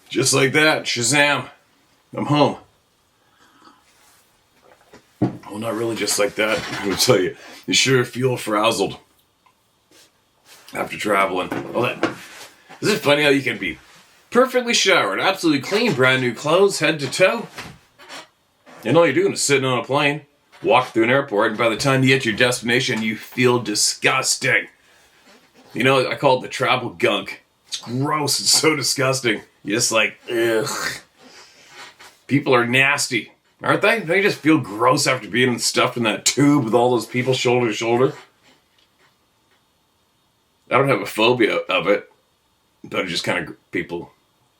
Just like that, Shazam, I'm home. Well, not really just like that. I'm going to tell you, you sure feel frazzled after traveling. Is it funny how you can be perfectly showered, absolutely clean, brand new clothes, head to toe, and all you're doing is sitting on a plane, walk through an airport, and by the time you get to your destination, you feel disgusting. You know, I call it the travel gunk. It's gross. It's so disgusting. You're just like, ugh. People are nasty, aren't they? Don't you just feel gross after being stuffed in that tube with all those people shoulder to shoulder? I don't have a phobia of it, but it just kind of, people,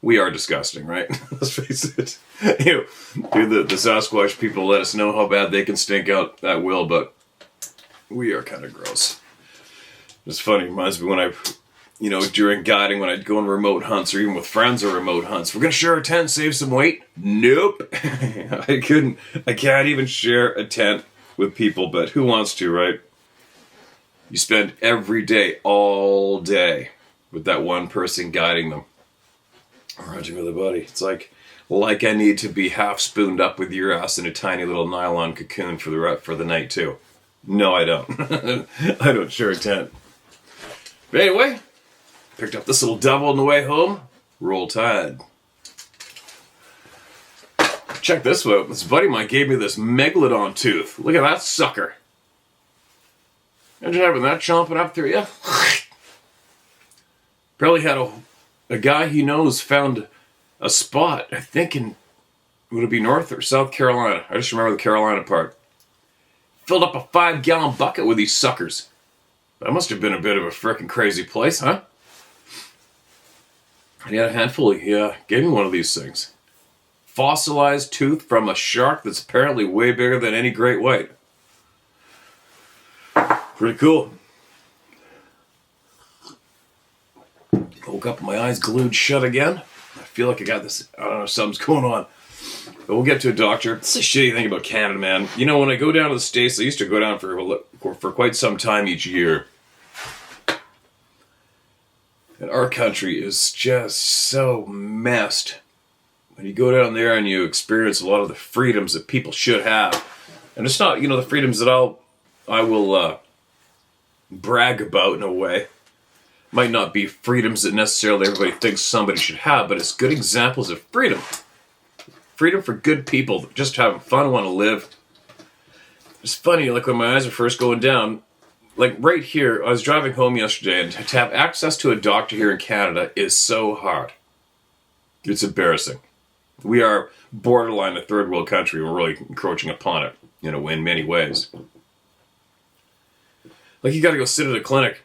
we are disgusting, right? Let's face it. The Sasquatch people let us know how bad they can stink out at will, but we are kind of gross. It's funny, it reminds me when I, during guiding, when I'd go on remote hunts, or even with friends on remote hunts, we're going to share a tent, save some weight? Nope. I can't even share a tent with people, but who wants to, right? You spend every day, all day, with that one person guiding them. Or hunting with a buddy. It's like I need to be half spooned up with your ass in a tiny little nylon cocoon for the night too. No, I don't. I don't share a tent. But anyway, picked up this little devil on the way home. Roll Tide. Check this out. This buddy of mine gave me this megalodon tooth. Look at that sucker. Imagine having that chomping up through you. Probably had a guy he knows found a spot, I think would it be North or South Carolina? I just remember the Carolina part. Filled up a 5-gallon bucket with these suckers. That must have been a bit of a frickin' crazy place, huh? And he had a handful. He gave me one of these things. Fossilized tooth from a shark that's apparently way bigger than any great white. Pretty cool. Woke up with my eyes glued shut again. I feel like I got this, I don't know, something's going on. But we'll get to a doctor. It's a shitty thing about Canada, man. You know, when I go down to the States, I used to go down for quite some time each year. And our country is just so messed. When you go down there and you experience a lot of the freedoms that people should have. And it's not, the freedoms that I will brag about in a way. Might not be freedoms that necessarily everybody thinks somebody should have, but it's good examples of freedom. Freedom for good people, just having fun, want to live. It's funny, like when my eyes are first going down, like right here, I was driving home yesterday, and to have access to a doctor here in Canada is so hard. It's embarrassing. We are borderline a third world country. We're really encroaching upon it, in many ways. Like you got to go sit at a clinic.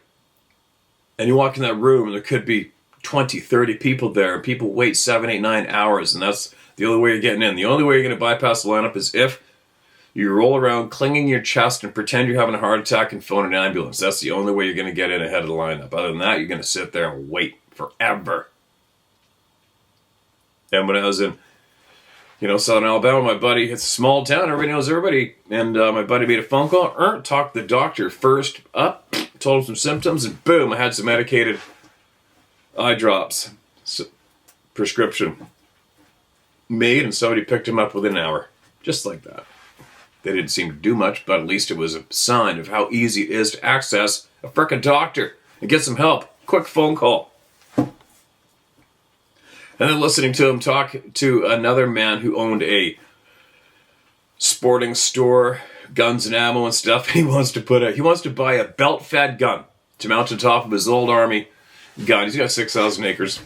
And you walk in that room, and there could be 20, 30 people there, and people wait 7, 8, 9 hours, and that's the only way you're getting in. The only way you're going to bypass the lineup is if you roll around, clinging your chest, and pretend you're having a heart attack and phone an ambulance. That's the only way you're going to get in ahead of the lineup. Other than that, you're going to sit there and wait forever. And when I was in, Southern Alabama, my buddy, it's a small town, everybody knows everybody, and my buddy made a phone call, talked to the doctor first up, told him some symptoms, and boom, I had some medicated eye drops. Prescription made, and somebody picked him up within an hour. Just like that. They didn't seem to do much, but at least it was a sign of how easy it is to access a frickin' doctor and get some help. Quick phone call. And then listening to him talk to another man who owned a sporting store, guns and ammo and stuff. He wants to buy a belt-fed gun to mount on top of his old army gun. He's got 6,000 acres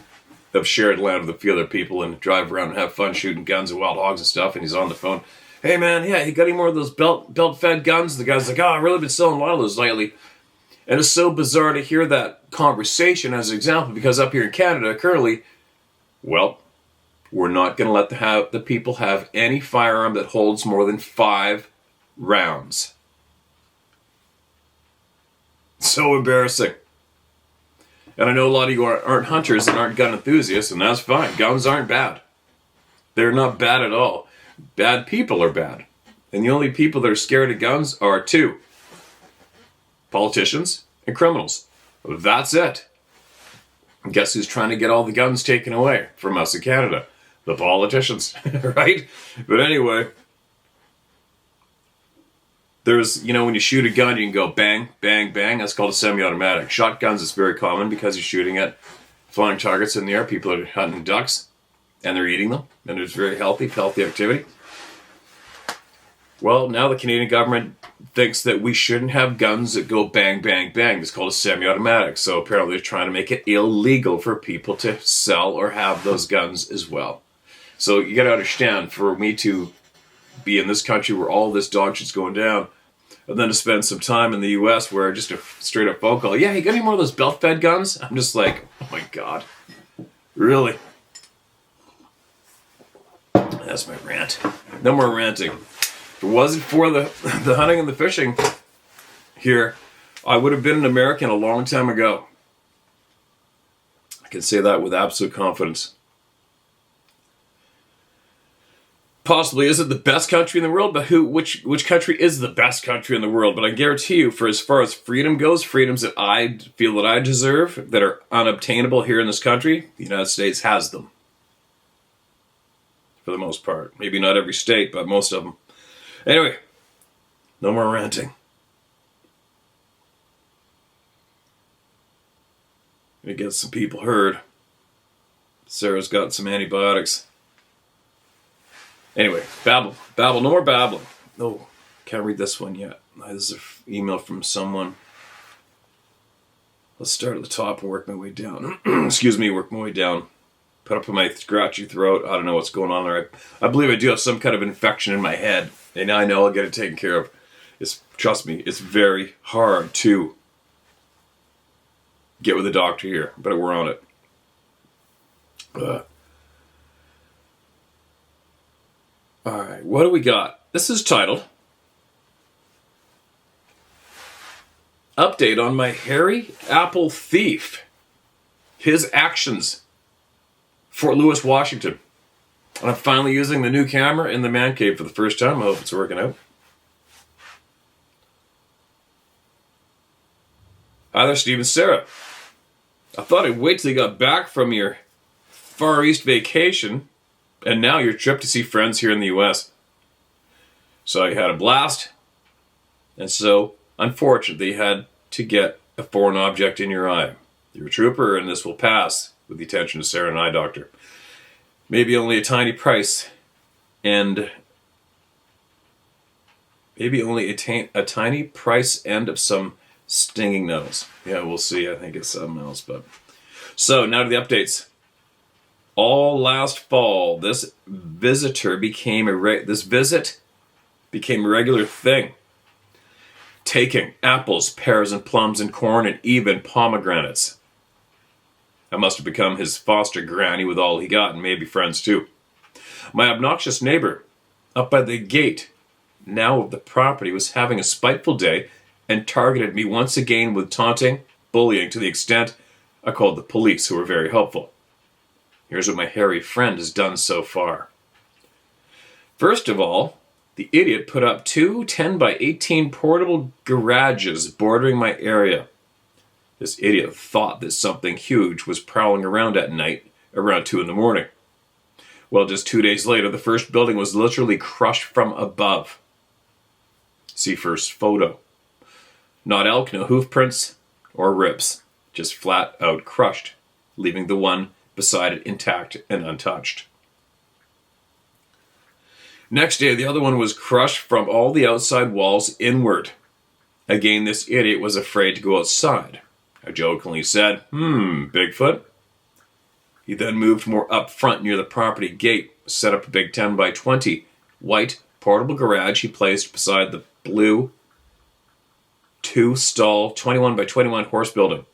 of shared land with a few other people and drive around and have fun shooting guns and wild hogs and stuff. And he's on the phone. Hey man, you got any more of those belt-fed guns? The guy's like, I've really been selling a lot of those lately. And it's so bizarre to hear that conversation as an example, because up here in Canada currently, well, we're not going to let the people have any firearm that holds more than 5 rounds. So embarrassing. And I know a lot of you aren't hunters and aren't gun enthusiasts, and that's fine. Guns aren't bad. They're not bad at all. Bad people are bad. And the only people that are scared of guns are 2. Politicians and criminals. That's it. Guess who's trying to get all the guns taken away from us in Canada? The politicians, right? But anyway, there's, when you shoot a gun, you can go bang, bang, bang. That's called a semi-automatic. Shotguns is very common because you're shooting at flying targets in the air. People are hunting ducks, and they're eating them, and it's very healthy activity. Well, now the Canadian government thinks that we shouldn't have guns that go bang, bang, bang. It's called a semi-automatic. So apparently they're trying to make it illegal for people to sell or have those guns as well. So you got to understand, for me to be in this country where all this dog shit's going down, and then to spend some time in the U.S. where just a straight up phone call, yeah, you got any more of those belt-fed guns? I'm just like, oh my God. Really? That's my rant. No more ranting. If it wasn't for the hunting and the fishing here, I would have been an American a long time ago. I can say that with absolute confidence. Possibly isn't the best country in the world, but which country is the best country in the world? But I guarantee you, for as far as freedom goes, freedoms that I feel that I deserve, that are unobtainable here in this country, the United States has them. For the most part. Maybe not every state, but most of them. Anyway, no more ranting. Gonna get some people heard. Sarah's got some antibiotics. Anyway, babble, no more babbling. No, can't read this one yet. This is an email from someone. Let's start at the top and work my way down. Excuse me, work my way down. Put up my scratchy throat. I don't know what's going on there. I believe I do have some kind of infection in my head, and I know I'll get it taken care of. Trust me, it's very hard to get with a doctor here, but we're on it. All right, what do we got? This is titled Update on My Hairy Apple Thief. His Actions. Fort Lewis, Washington. And I'm finally using the new camera in the man cave for the first time. I hope it's working out. Hi there, Steve and Sarah. I thought I'd wait till you got back from your Far East vacation, and now your trip to see friends here in the U.S. So you had a blast, and so, unfortunately, you had to get a foreign object in your eye. You're a trooper, and this will pass with the attention of Sarah and I, doctor. Maybe only a tiny price, and maybe only a tiny price end of some stinging nettles. Yeah, we'll see. I think it's something else, but... So, now to the updates. All last fall, this visit became a regular thing. Taking apples, pears, and plums, and corn, and even pomegranates. I must have become his foster granny with all he got, and maybe friends too. My obnoxious neighbor, up by the gate, now of the property, was having a spiteful day and targeted me once again with taunting, bullying, to the extent I called the police, who were very helpful. Here's what my hairy friend has done so far. First of all, the idiot put up 2 10-by-18 portable garages bordering my area. This idiot thought that something huge was prowling around at night around 2 in the morning. Well, just 2 days later, the first building was literally crushed from above. See first photo. Not elk, no hoof prints or rips, just flat out crushed, leaving the one beside it intact and untouched. Next day, the other one was crushed from all the outside walls inward. Again, this idiot was afraid to go outside. I jokingly said, Bigfoot? He then moved more up front near the property gate, set up a big 10-by-20 white portable garage he placed beside the blue 2-stall 21-by-21 horse building,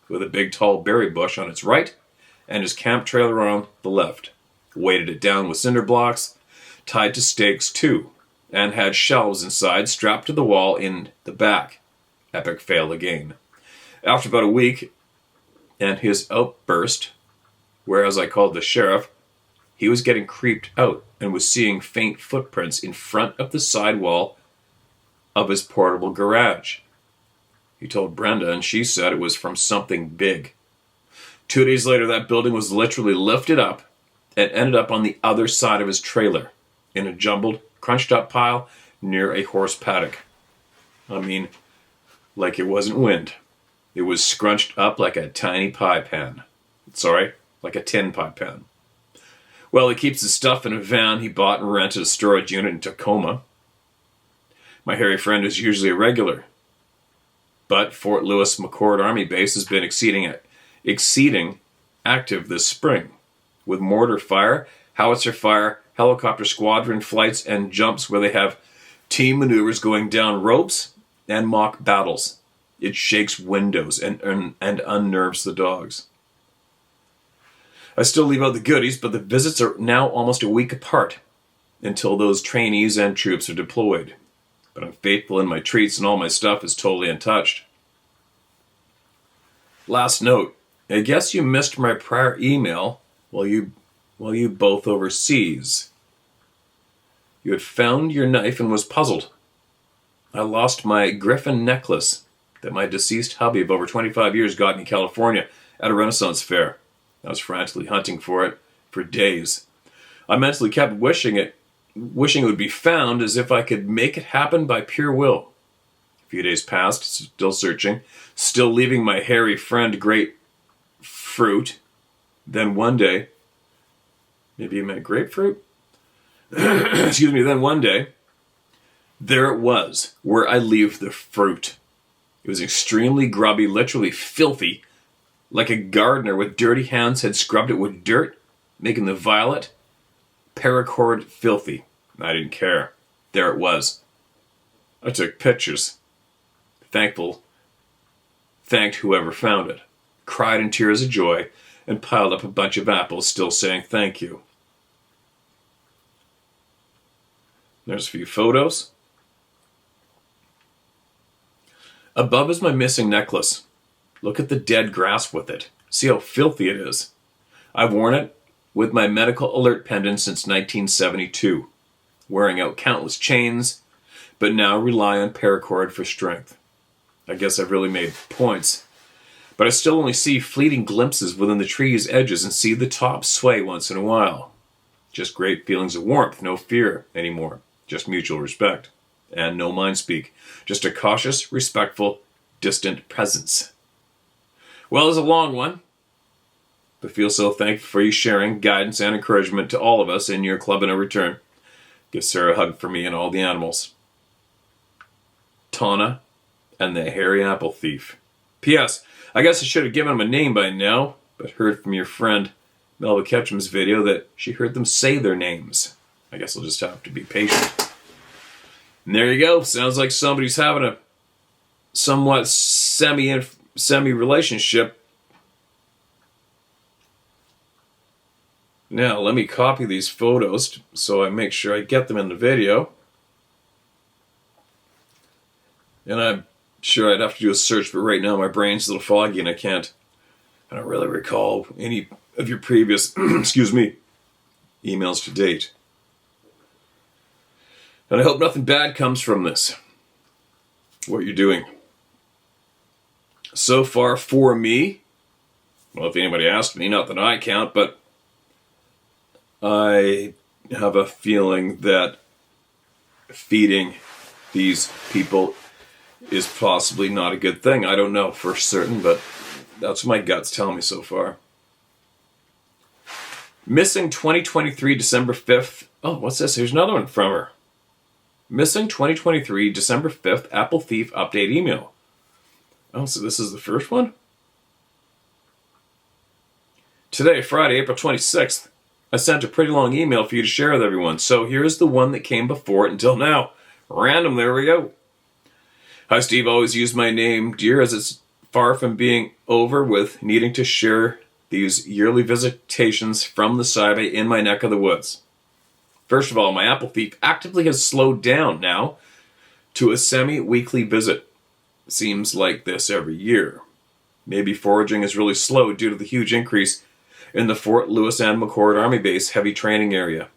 with a big tall berry bush on its right and his camp trailer on the left. Weighted it down with cinder blocks, tied to stakes too, and had shelves inside strapped to the wall in the back. Epic fail again. After about a week and his outburst, whereas I called the sheriff, he was getting creeped out and was seeing faint footprints in front of the sidewall of his portable garage. He told Brenda, and she said it was from something big. 2 days later, that building was literally lifted up and ended up on the other side of his trailer in a jumbled, crunched up pile near a horse paddock. I mean, like it wasn't wind. It was scrunched up like a tiny pie pan. Sorry, like a tin pie pan. Well, he keeps his stuff in a van he bought and rented a storage unit in Tacoma. My hairy friend is usually a regular, but Fort Lewis McChord Army Base has been exceeding active this spring, with mortar fire, howitzer fire, helicopter squadron flights, and jumps where they have team maneuvers going down ropes and mock battles. It shakes windows and unnerves the dogs. I still leave out the goodies, but the visits are now almost a week apart until those trainees and troops are deployed. But I'm faithful in my treats and all my stuff is totally untouched. Last note, I guess you missed my prior email while you both overseas. You had found your knife and was puzzled. I lost my griffin necklace that my deceased hubby of over 25 years got me in California at a Renaissance fair. I was frantically hunting for it for days. I mentally kept wishing it would be found as if I could make it happen by pure will. A few days passed, still searching, still leaving my hairy friend grapefruit. Then one day, maybe you meant grapefruit? Excuse me, then one day, there it was, where I leave the fruit. It was extremely grubby, literally filthy, like a gardener with dirty hands had scrubbed it with dirt, making the violet paracord filthy. I didn't care. There it was. I took pictures. Thanked whoever found it, cried in tears of joy, and piled up a bunch of apples, still saying thank you. There's a few photos. Above is my missing necklace. Look at the dead grass with it. See how filthy it is. I've worn it with my medical alert pendant since 1972, wearing out countless chains, but now rely on paracord for strength. I guess I've really made points, but I still only see fleeting glimpses within the tree's edges and see the top sway once in a while. Just great feelings of warmth, no fear anymore, just mutual respect, and no mind speak, just a cautious, respectful, distant presence. Well, it's a long one, but feel so thankful for you sharing guidance and encouragement to all of us in your club in a return. Give Sarah a hug for me and all the animals. Tana and the hairy apple thief. P.S. I guess I should have given him a name by now, but heard from your friend Melba Ketchum's video that she heard them say their names. I guess I'll just have to be patient. And there you go. Sounds like somebody's having a somewhat semi-relationship. Now, let me copy these photos so I make sure I get them in the video. And I'm sure I'd have to do a search, but right now my brain's a little foggy and I don't really recall any of your previous, emails to date. And I hope nothing bad comes from this, what you're doing. So far for me, well, if anybody asked me, not that I count, but I have a feeling that feeding these people is possibly not a good thing. I don't know for certain, but that's what my guts tell me so far. Missing 2023 December 5th. Oh, what's this? Here's another one from her. Missing 2023 December 5th Apple Thief update email. Oh, so this is the first one? Today, Friday, April 26th, I sent a pretty long email for you to share with everyone. So here's the one that came before it until now. Random, there we go. Hi, Steve. Always use my name, dear, as it's far from being over with needing to share these yearly visitations from the Saibai in my neck of the woods. First of all, my apple thief actively has slowed down now to a semi-weekly visit. Seems like this every year. Maybe foraging is really slow due to the huge increase in the Fort Lewis and McChord Army Base heavy training area.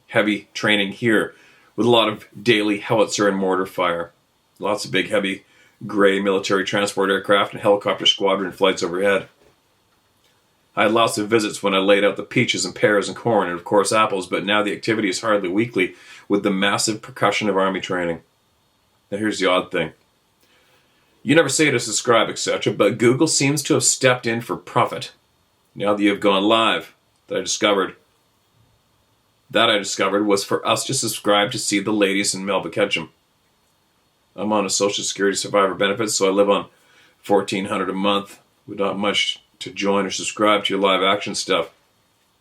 Heavy training here with a lot of daily howitzer and mortar fire. Lots of big, heavy, gray military transport aircraft and helicopter squadron flights overhead. I had lots of visits when I laid out the peaches and pears and corn and of course apples, but now the activity is hardly weekly with the massive percussion of army training. Now here's the odd thing. You never say to subscribe, etc., but Google seems to have stepped in for profit. Now that you have gone live, that I discovered was for us to subscribe to see the latest in Melba Ketchum. I'm on a Social Security survivor benefits, so I live on $1,400 a month with not much to join or subscribe to your live action stuff,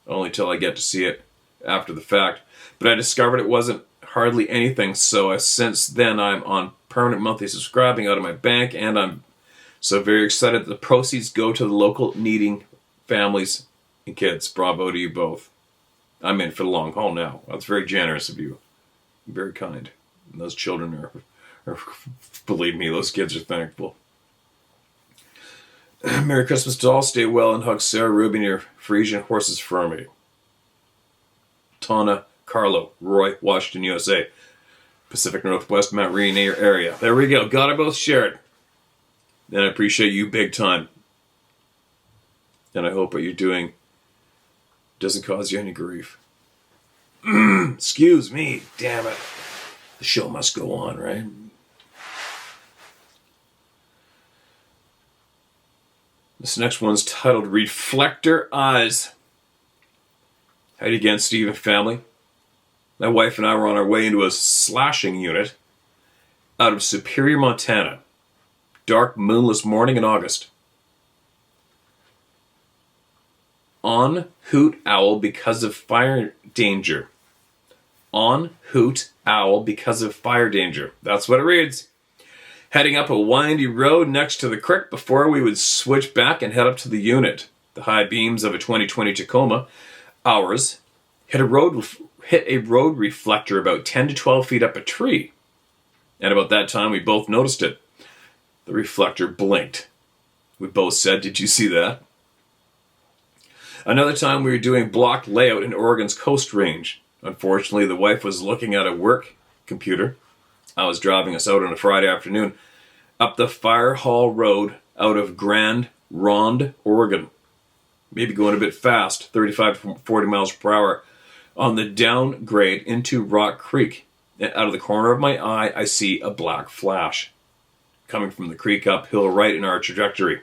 only till I get to see it after the fact. But I discovered it wasn't hardly anything, so since then I'm on permanent monthly subscribing out of my bank, and I'm so very excited that the proceeds go to the local needing families and kids. Bravo to you both. I'm in for the long haul now. That's very generous of you. Very kind. And those children are, believe me, those kids are thankful. Merry Christmas to all. Stay well and hug Sarah, Ruby, and your Frisian horses for me. Tana, Carlo, Roy, Washington, USA. Pacific Northwest, Mount Rainier area. There we go. Got it both shared. And I appreciate you big time. And I hope what you're doing doesn't cause you any grief. Excuse me. Damn it. The show must go on, right? This next one's titled Reflector Eyes. Howdy again, Steve and family. My wife and I were on our way into a slashing unit out of Superior, Montana. Dark, moonless morning in August. On hoot owl because of fire danger. On hoot owl because of fire danger. That's what it reads. Heading up a windy road next to the creek before we would switch back and head up to the unit. The high beams of a 2020 Tacoma, ours, hit a road reflector about 10 to 12 feet up a tree. And about that time, we both noticed it. The reflector blinked. We both said, "Did you see that?" Another time, we were doing block layout in Oregon's Coast Range. Unfortunately, the wife was looking at a work computer. I was driving us out on a Friday afternoon up the Fire Hall Road out of Grand Ronde, Oregon. Maybe going a bit fast, 35 to 40 miles per hour, on the downgrade into Rock Creek. And out of the corner of my eye, I see a black flash coming from the creek uphill right in our trajectory.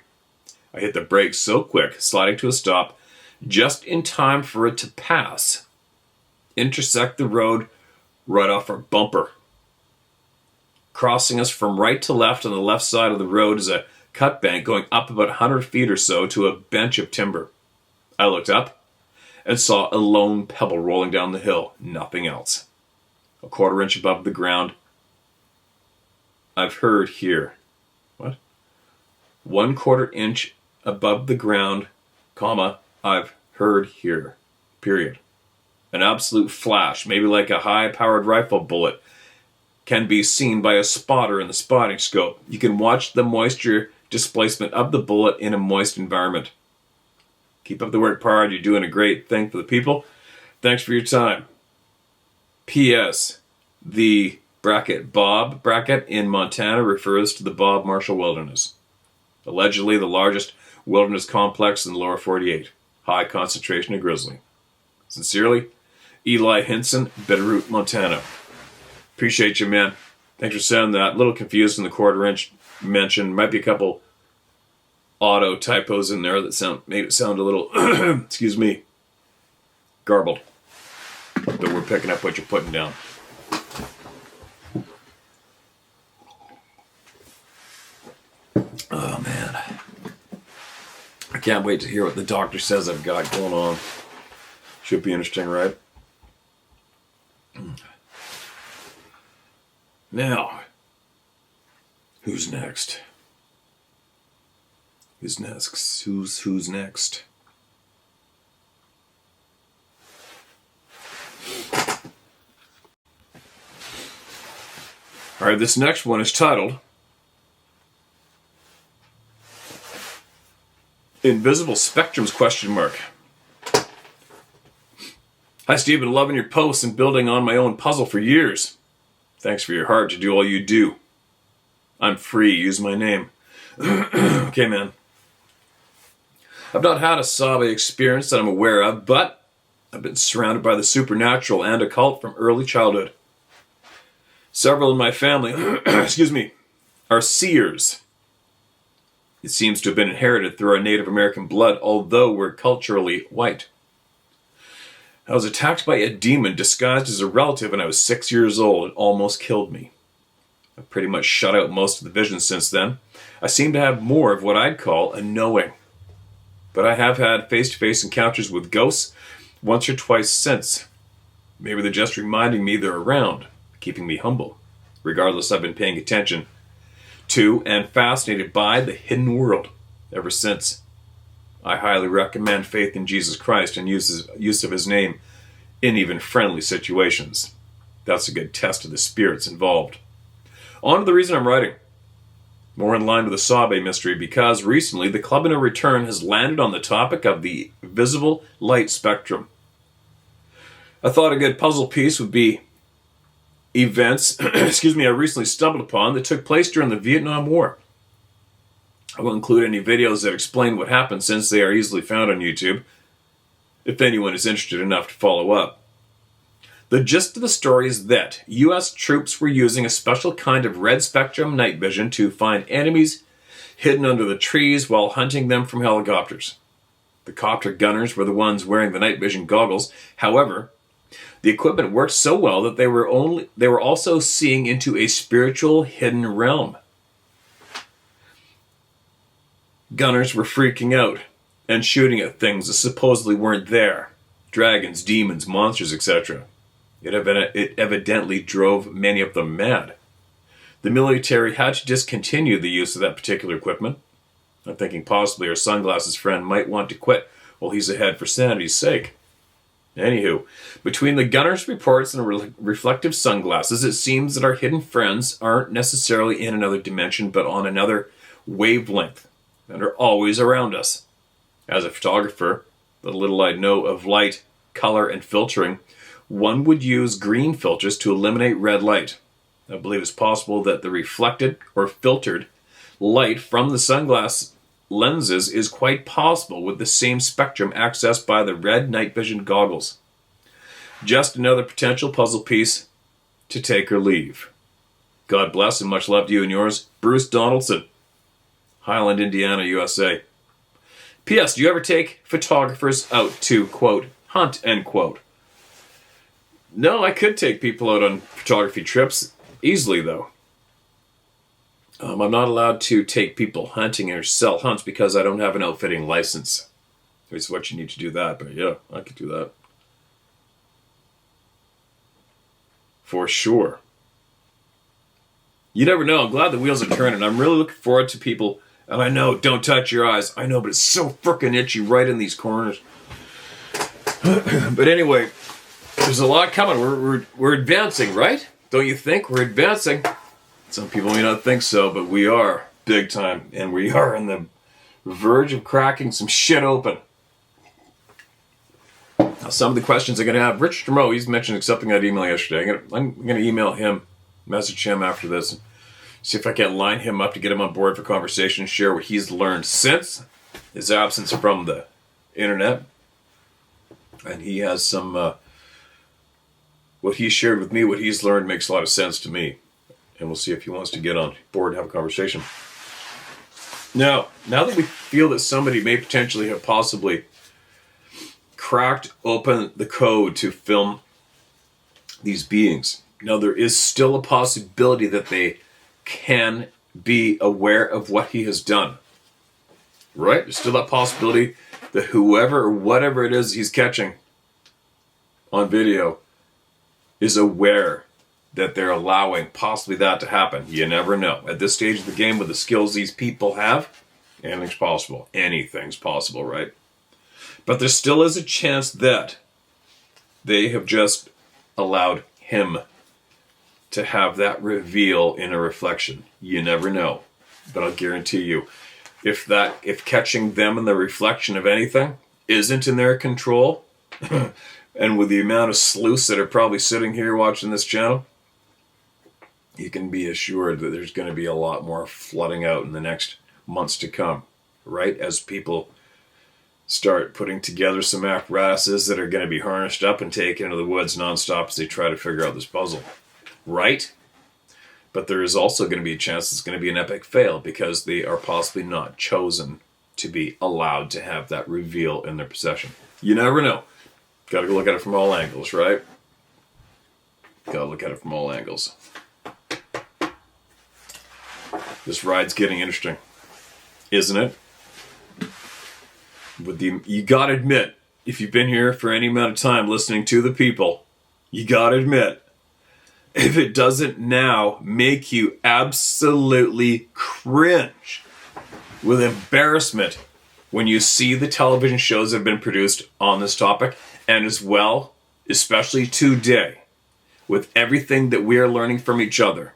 I hit the brakes so quick, sliding to a stop, just in time for it to pass, intersect the road right off our bumper. Crossing us from right to left on the left side of the road is a cut bank going up about 100 feet or so to a bench of timber. I looked up and saw a lone pebble rolling down the hill, nothing else. A quarter inch above the ground. I've heard here. What? 1/4 inch above the ground, comma, I've heard here. Period. An absolute flash, maybe like a high-powered rifle bullet, can be seen by a spotter in the spotting scope. You can watch the moisture displacement of the bullet in a moist environment. Keep up the work, Pard. You're doing a great thing for the people. Thanks for your time. P.S. The Bob bracket in Montana refers to the Bob Marshall Wilderness. Allegedly the largest wilderness complex in the lower 48. High concentration of grizzly. Sincerely, Eli Hinson, Bitterroot, Montana. Appreciate you, man. Thanks for sending that. A little confused in the 1/4 inch mention. Might be a couple auto typos in there that made it sound a little, excuse me, garbled. But we're picking up what you're putting down. Oh, man. I can't wait to hear what the doctor says I've got going on. Should be interesting, right? Now, who's next? Who's next? Who's next? All right, this next one is titled Invisible Spectrums ? Hi, Steve. Been loving your posts and building on my own puzzle for years. Thanks for your heart to do all you do. I'm free. Use my name. Okay, man. I've not had a Sabe experience that I'm aware of, but I've been surrounded by the supernatural and occult from early childhood. Several in my family, excuse me, are seers. It seems to have been inherited through our Native American blood, although we're culturally white. I was attacked by a demon disguised as a relative when I was 6 years old. It almost killed me. I've pretty much shut out most of the visions since then. I seem to have more of what I'd call a knowing. But I have had face-to-face encounters with ghosts once or twice since. Maybe they're just reminding me they're around, keeping me humble. Regardless, I've been paying attention to and fascinated by the hidden world ever since. I highly recommend faith in Jesus Christ and use of his name in even friendly situations. That's a good test of the spirits involved. On to the reason I'm writing. More in line with the Sabe mystery, because recently the Club of No Return has landed on the topic of the visible light spectrum. I thought a good puzzle piece would be events I recently stumbled upon that took place during the Vietnam War. I won't include any videos that explain what happened, since they are easily found on YouTube, if anyone is interested enough to follow up. The gist of the story is that U.S. troops were using a special kind of red spectrum night vision to find enemies hidden under the trees while hunting them from helicopters. The copter gunners were the ones wearing the night vision goggles. However, the equipment worked so well that they were also seeing into a spiritual hidden realm. Gunners were freaking out and shooting at things that supposedly weren't there. Dragons, demons, monsters, etc. It evidently drove many of them mad. The military had to discontinue the use of that particular equipment. I'm thinking possibly our sunglasses friend might want to quit while he's ahead for sanity's sake. Anywho, between the gunner's reports and reflective sunglasses, it seems that our hidden friends aren't necessarily in another dimension, but on another wavelength, and are always around us. As a photographer, the little I know of light, color, and filtering, one would use green filters to eliminate red light. I believe it's possible that the reflected or filtered light from the sunglass lenses is quite possible with the same spectrum accessed by the red night vision goggles. Just another potential puzzle piece to take or leave. God bless and much love to you and yours, Bruce Donaldson, Highland, Indiana, USA. P.S. Do you ever take photographers out to, quote, hunt, end quote? No, I could take people out on photography trips easily, though. I'm not allowed to take people hunting or sell hunts because I don't have an outfitting license. It's what you need to do that, but yeah, I could do that. For sure. You never know. I'm glad the wheels are turning. I'm really looking forward to people, and I know, don't touch your eyes. I know, but it's so frickin' itchy right in these corners. But anyway, there's a lot coming. We're advancing, right? Don't you think? We're advancing. Some people may not think so, but we are big time, and we are on the verge of cracking some shit open. Now, some of the questions I'm going to have, Rich Demoe, he's mentioned accepting that email yesterday. I'm going to email him, message him after this, and see if I can line him up to get him on board for conversation, share what he's learned since his absence from the internet. And he has some, what he shared with me, what he's learned makes a lot of sense to me. And we'll see if he wants to get on board and have a conversation. Now that we feel that somebody may potentially have possibly cracked open the code to film these beings, now there is still a possibility that they can be aware of what he has done. Right? There's still that possibility that whoever or whatever it is he's catching on video is aware that they're allowing possibly that to happen. You never know. At this stage of the game, with the skills these people have, anything's possible. Anything's possible, right? But there still is a chance that they have just allowed him to have that reveal in a reflection. You never know. But I'll guarantee you, if catching them in the reflection of anything isn't in their control, and with the amount of sleuths that are probably sitting here watching this channel, you can be assured that there's going to be a lot more flooding out in the next months to come, right? As people start putting together some apparatuses that are going to be harnessed up and taken into the woods nonstop as they try to figure out this puzzle. Right? But there is also going to be a chance it's going to be an epic fail because they are possibly not chosen to be allowed to have that reveal in their possession. You never know. Got to look at it from all angles, right? Got to look at it from all angles. This ride's getting interesting, isn't it? You got to admit, if you've been here for any amount of time listening to the people, you got to admit, if it doesn't now make you absolutely cringe with embarrassment when you see the television shows that have been produced on this topic, and as well, especially today, with everything that we are learning from each other,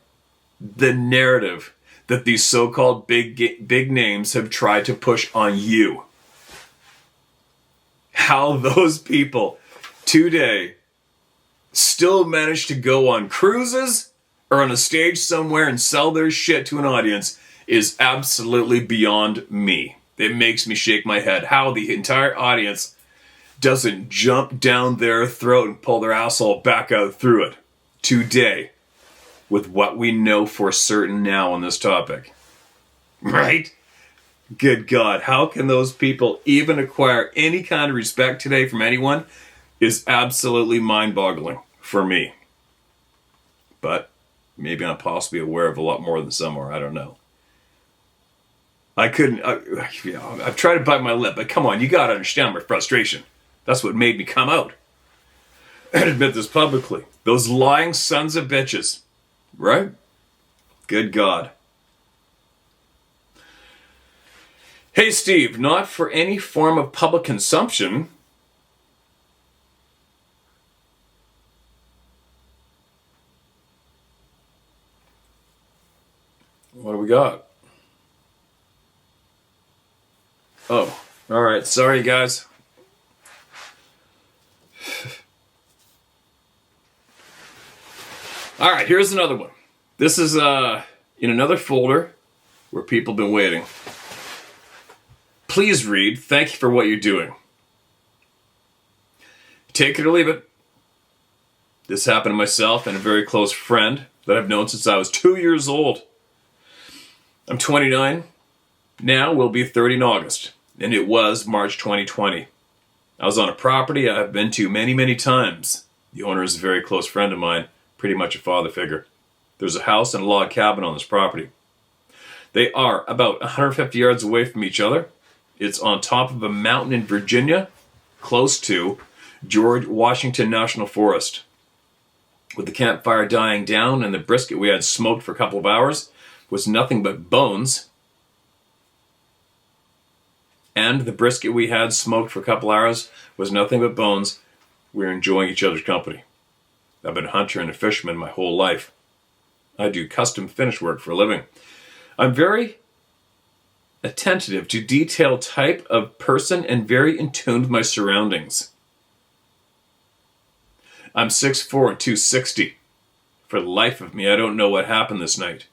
the narrative that these so-called big names have tried to push on you. How those people today still manage to go on cruises or on a stage somewhere and sell their shit to an audience is absolutely beyond me. It makes me shake my head. How the entire audience doesn't jump down their throat and pull their asshole back out through it today with what we know for certain now on this topic. Right? Good God, how can those people even acquire any kind of respect today from anyone is absolutely mind-boggling for me. But maybe I'm possibly aware of a lot more than some are. I don't know. I've tried to bite my lip, but come on, you got to understand my frustration. That's what made me come out and admit this publicly. Those lying sons of bitches. Right? Good God. Hey, Steve, not for any form of public consumption. What do we got? Oh, all right. Sorry, guys. All right, here's another one. This is in another folder where people have been waiting. Please read. Thank you for what you're doing. Take it or leave it. This happened to myself and a very close friend that I've known since I was 2 years old. I'm 29. Now will be 30 in August. And it was March 2020. I was on a property I've been to many, many times. The owner is a very close friend of mine, pretty much a father figure. There's a house and a log cabin on this property. They are about 150 yards away from each other. It's on top of a mountain in Virginia, close to George Washington National Forest. With the campfire dying down and the brisket we had smoked for a couple of hours was nothing but bones. And the brisket we had smoked for a couple hours was nothing but bones. We were enjoying each other's company. I've been a hunter and a fisherman my whole life. I do custom finish work for a living. I'm very attentive to detail, type of person, and very in tune with my surroundings. I'm 6'4" and 260. For the life of me, I don't know what happened this night.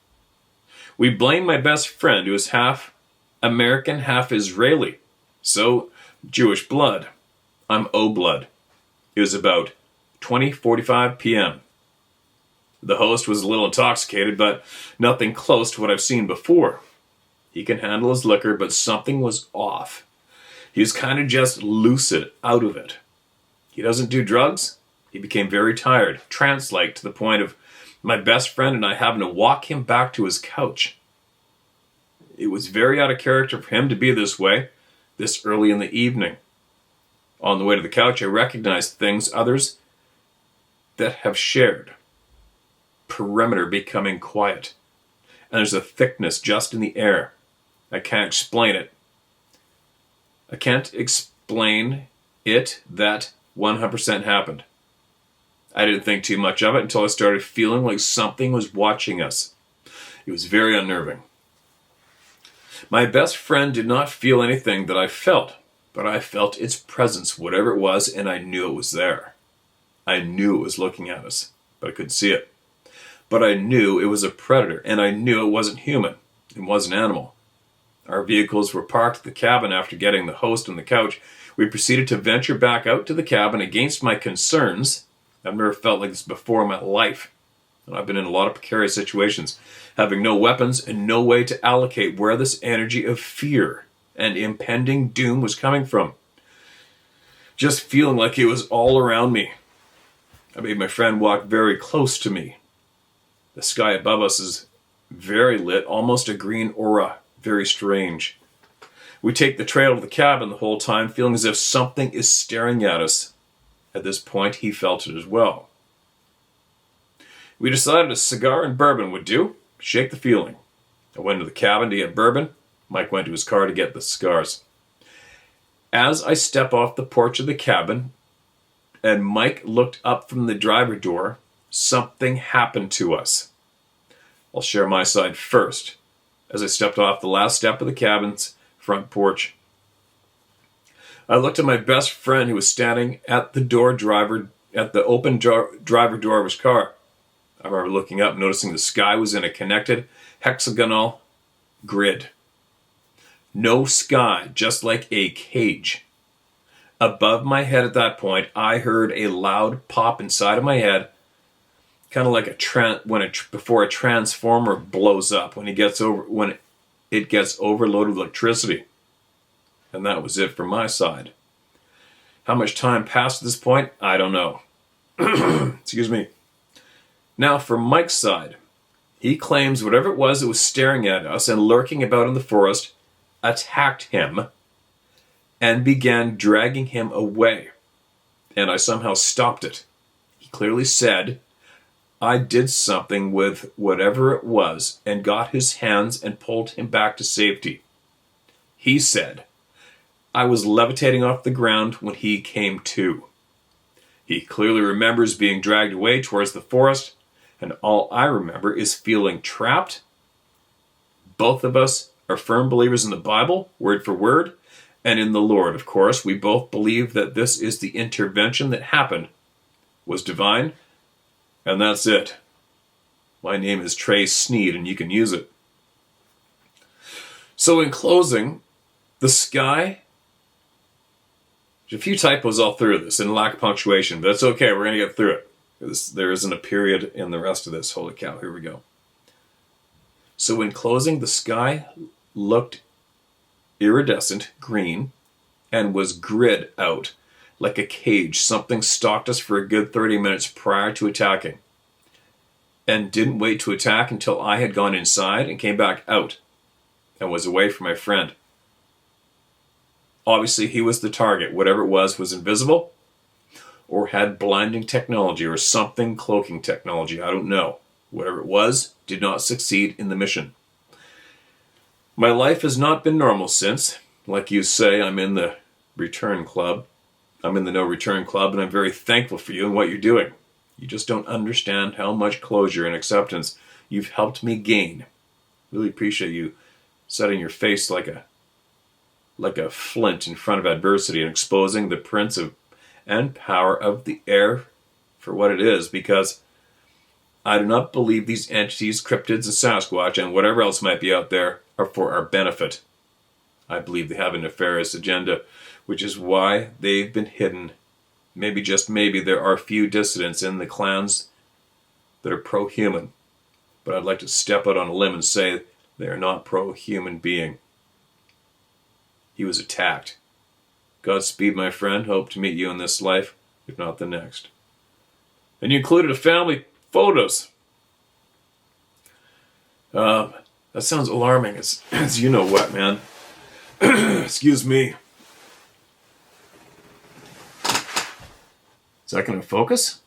We blame my best friend, who is half American, half Israeli. So, Jewish blood. I'm O-blood. It was about 20:45 p.m. The host was a little intoxicated, but nothing close to what I've seen before. He can handle his liquor, but something was off. He was kind of just lucid out of it. He doesn't do drugs. He became very tired, trance-like, to the point of my best friend and I having to walk him back to his couch. It was very out of character for him to be this way, this early in the evening. On the way to the couch, I recognized things others that have shared. Perimeter becoming quiet. And there's a thickness just in the air. I can't explain it. I can't explain it that 100% happened. I didn't think too much of it until I started feeling like something was watching us. It was very unnerving. My best friend did not feel anything that I felt, but I felt its presence, whatever it was, and I knew it was there. I knew it was looking at us, but I couldn't see it. But I knew it was a predator, and I knew it wasn't human. It wasn't animal. Our vehicles were parked at the cabin. After getting the host on the couch, we proceeded to venture back out to the cabin. Against my concerns, I've never felt like this before in my life. And I've been in a lot of precarious situations, having no weapons and no way to allocate where this energy of fear and impending doom was coming from. Just feeling like it was all around me. I made my friend walk very close to me. The sky above us is very lit, almost a green aura, very strange. We take the trail to the cabin the whole time, feeling as if something is staring at us. At this point, he felt it as well. We decided a cigar and bourbon would do, shake the feeling. I went to the cabin to get bourbon. Mike went to his car to get the cigars. As I step off the porch of the cabin, and Mike looked up from the driver door, something happened to us. I'll share my side first. As I stepped off the last step of the cabin's front porch, I looked at my best friend who was standing at the open driver door of his car. I remember looking up, noticing the sky was in a connected hexagonal grid. No sky, just like a cage. Above my head at that point, I heard a loud pop inside of my head, kind of like before a transformer blows up when it gets overloaded with electricity. And that was it for my side. How much time passed at this point? I don't know. Excuse me. Now for Mike's side. He claims whatever it was that was staring at us and lurking about in the forest attacked him and began dragging him away. And I somehow stopped it. He clearly said I did something with whatever it was and got his hands and pulled him back to safety. He said I was levitating off the ground when he came to. He clearly remembers being dragged away towards the forest, and all I remember is feeling trapped. Both of us are firm believers in the Bible, word for word, and in the Lord, of course. We both believe that this is the intervention that happened, was divine, and that's it. My name is Trey Sneed, and you can use it. So in closing, the sky, there's a few typos all through this and lack of punctuation, but it's okay, we're going to get through it. There isn't a period in the rest of this. Holy cow, here we go. So in closing, the sky looked iridescent green and was grid out like a cage. Something stalked us for a good 30 minutes prior to attacking and didn't wait to attack until I had gone inside and came back out and was away from my friend. Obviously, he was the target. Whatever it was invisible or had blinding technology or something cloaking technology. I don't know. Whatever it was, did not succeed in the mission. My life has not been normal since. Like you say, I'm in the return club. I'm in the no return club, and I'm very thankful for you and what you're doing. You just don't understand how much closure and acceptance you've helped me gain. Really appreciate you setting your face like a flint in front of adversity and exposing the prince and power of the air for what it is, because I do not believe these entities, cryptids, and Sasquatch, and whatever else might be out there, are for our benefit. I believe they have a nefarious agenda, which is why they've been hidden. Maybe, just maybe, there are few dissidents in the clans that are pro-human, but I'd like to step out on a limb and say they are not pro-human being. He was attacked. Godspeed, my friend. Hope to meet you in this life, if not the next. And you included a family photos. That sounds alarming. It's you know what, man. Excuse me. Is that going to focus?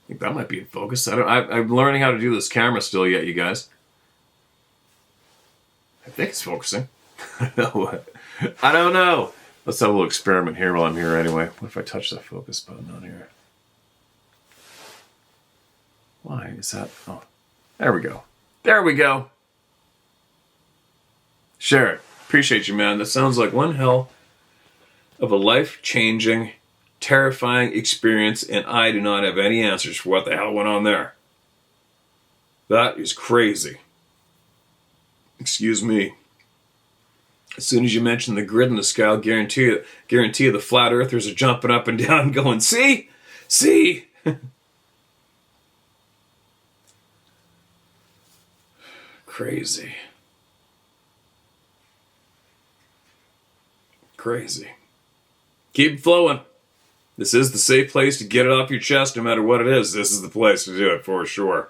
I think that might be in focus. I'm learning how to do this camera still yet, you guys. I think it's focusing. I don't know. Let's have a little experiment here while I'm here anyway. What if I touch that focus button on here? Why is that? Oh, there we go. There we go. Share it. Appreciate you, man. That sounds like one hell of a life-changing, terrifying experience, and I do not have any answers for what the hell went on there. That is crazy. Excuse me. As soon as you mention the grid in the sky, I'll guarantee you the flat earthers are jumping up and down going, see? See? Crazy. Crazy. Keep flowing. This is the safe place to get it off your chest no matter what it is. This is the place to do it for sure.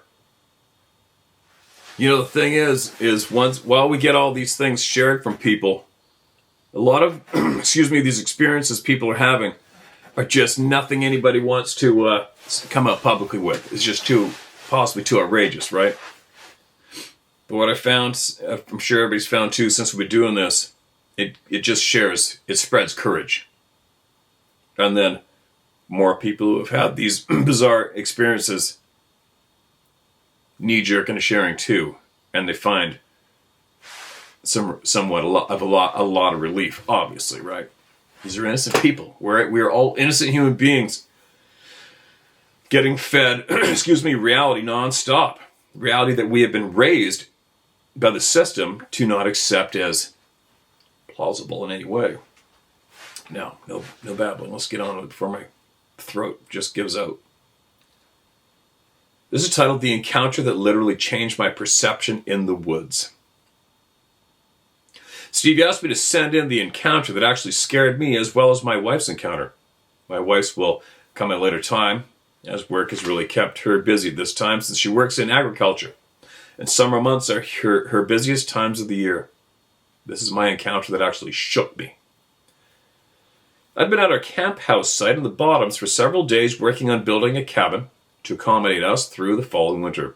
You know, the thing is while we get all these things shared from people, a lot of, these experiences people are having are just nothing anybody wants to come out publicly with. It's just possibly too outrageous, right? But what I found, I'm sure everybody's found too since we've been doing this, it just it spreads courage. And then more people who have had these bizarre experiences knee-jerk into sharing too, and they find somewhat a lot of relief. Obviously, right? These are innocent people. We are all innocent human beings getting fed, reality nonstop. Reality that we have been raised by the system to not accept as plausible in any way. No babbling. Let's get on with it before my throat just gives out. This is titled The Encounter That Literally Changed My Perception in the Woods. Steve asked me to send in the encounter that actually scared me as well as my wife's encounter. My wife's will come at a later time, as work has really kept her busy this time since she works in agriculture. And summer months are her busiest times of the year. This is my encounter that actually shook me. I'd been at our camp house site in the Bottoms for several days working on building a cabin to accommodate us through the following winter.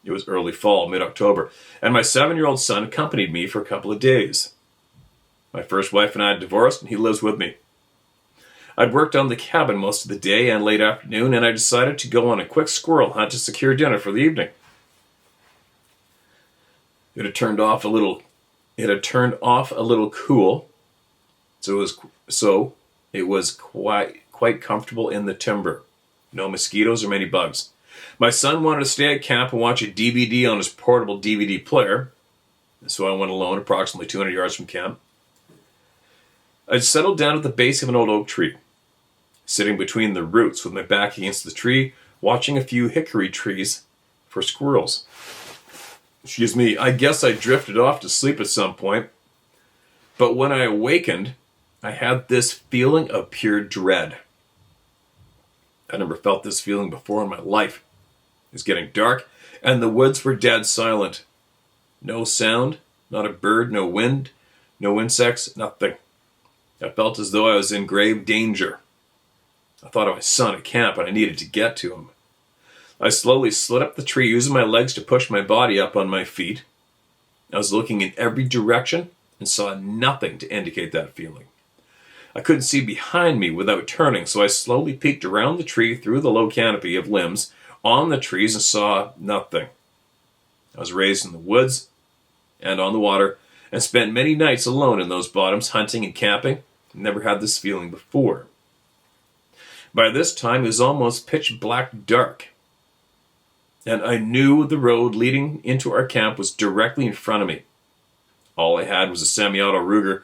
It was early fall, mid-October, and my 7-year-old son accompanied me for a couple of days. My first wife and I had divorced, and he lives with me. I'd worked on the cabin most of the day and late afternoon, and I decided to go on a quick squirrel hunt to secure dinner for the evening. It had turned off a little cool, so it was quite comfortable in the timber. No mosquitoes or many bugs. My son wanted to stay at camp and watch a DVD on his portable DVD player, so I went alone approximately 200 yards from camp. I'd settled down at the base of an old oak tree, sitting between the roots with my back against the tree, watching a few hickory trees for squirrels. I guess I drifted off to sleep at some point, but when I awakened, I had this feeling of pure dread. I never felt this feeling before in my life. It was getting dark, and the woods were dead silent. No sound, not a bird, no wind, no insects, nothing. I felt as though I was in grave danger. I thought of my son at camp, and I needed to get to him. I slowly slid up the tree, using my legs to push my body up on my feet. I was looking in every direction and saw nothing to indicate that feeling. I couldn't see behind me without turning, so I slowly peeked around the tree through the low canopy of limbs on the trees and saw nothing. I was raised in the woods and on the water and spent many nights alone in those bottoms hunting and camping. Never had this feeling before. By this time, it was almost pitch black dark, and I knew the road leading into our camp was directly in front of me. All I had was a semi-auto Ruger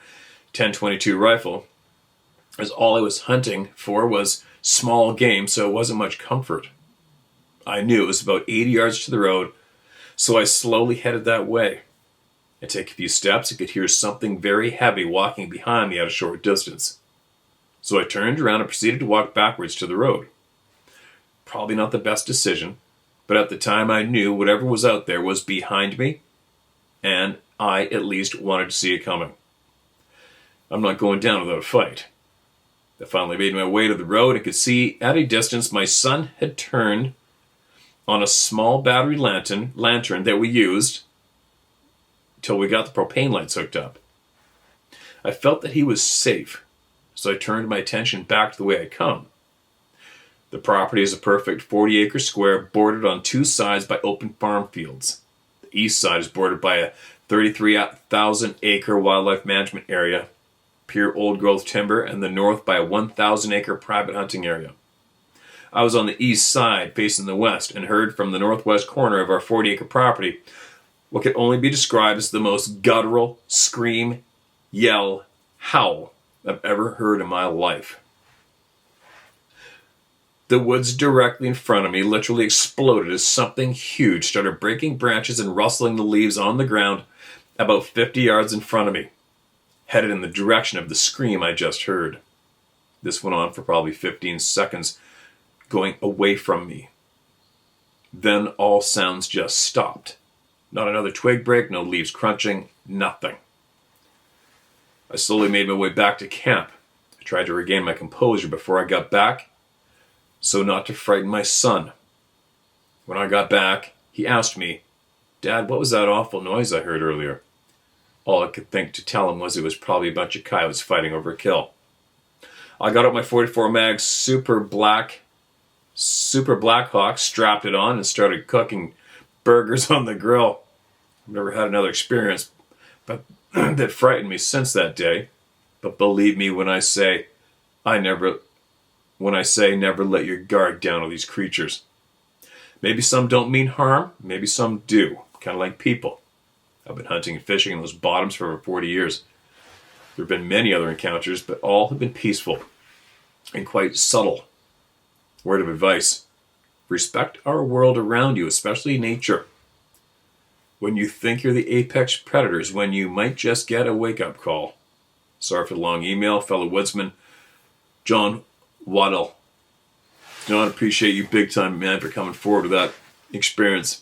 10-22 rifle, as all I was hunting for was small game, so it wasn't much comfort. I knew it was about 80 yards to the road, so I slowly headed that way. I take a few steps and could hear something very heavy walking behind me at a short distance. So I turned around and proceeded to walk backwards to the road. Probably not the best decision, but at the time I knew whatever was out there was behind me, and I at least wanted to see it coming. I'm not going down without a fight. I finally made my way to the road and could see at a distance my son had turned on a small battery lantern that we used till we got the propane lights hooked up. I felt that he was safe, so I turned my attention back to the way I'd come. The property is a perfect 40-acre square bordered on two sides by open farm fields. The east side is bordered by a 33,000-acre wildlife management area, pure old-growth timber, and the north by a 1,000-acre private hunting area. I was on the east side, facing the west, and heard from the northwest corner of our 40-acre property what could only be described as the most guttural scream, yell, howl I've ever heard in my life. The woods directly in front of me literally exploded as something huge started breaking branches and rustling the leaves on the ground about 50 yards in front of me, headed in the direction of the scream I just heard. This went on for probably 15 seconds, going away from me. Then all sounds just stopped. Not another twig break, no leaves crunching, nothing. I slowly made my way back to camp. I tried to regain my composure before I got back, so not to frighten my son. When I got back, he asked me, "Dad, what was that awful noise I heard earlier?" All I could think to tell him was it was probably a bunch of coyotes fighting over a kill. I got out my 44 mag Super Black Hawk, strapped it on, and started cooking burgers on the grill. I've never had another experience but that frightened me since that day. But believe me when I say never let your guard down on these creatures. Maybe some don't mean harm, maybe some do, kind of like people. I've been hunting and fishing in those bottoms for over 40 years. There have been many other encounters, but all have been peaceful and quite subtle. Word of advice: respect our world around you, especially nature. When you think you're the apex predators, when you might just get a wake-up call. Sorry for the long email, fellow woodsman John Waddell. John, appreciate you big time, man, for coming forward with that experience.